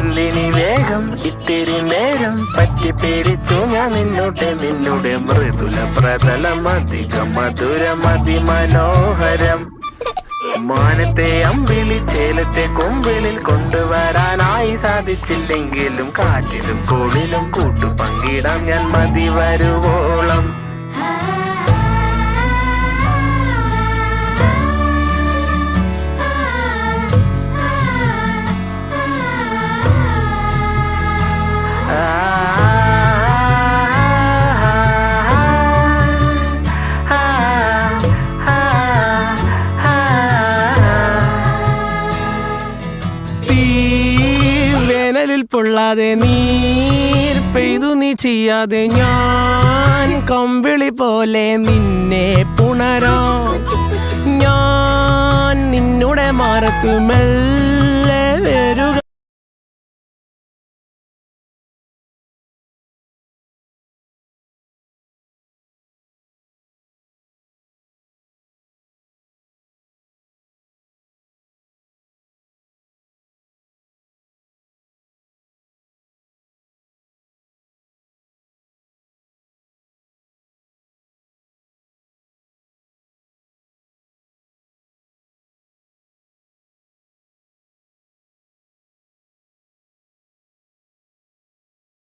ചെല്ലിനി വേഗം ഇത്തിരി നേരം പറ്റി പേടിച്ചു ഞാൻ നിന്നുടെ മൃദുല പ്രതലം അധികം മധുരം അതിമനോഹരം. മാനത്തെ അമ്പിളി ചേലത്തെ കൊമ്പിളിൽ കൊണ്ടുവരാനായി സാധിച്ചില്ലെങ്കിലും കാറ്റിലും കോളിലും കൂട്ടു പങ്കിടാം ഞാൻ മതി വരുവോളം. വേനലിൽ പൊള്ളാതെ നീർ പെയ്തു നീ ചെയ്യാതെ ഞാൻ കമ്പിളി പോലെ നിന്നെ പുണരോ. ഞാൻ നിന്നുടെ മാറത്തു മെല്ലെ വരുക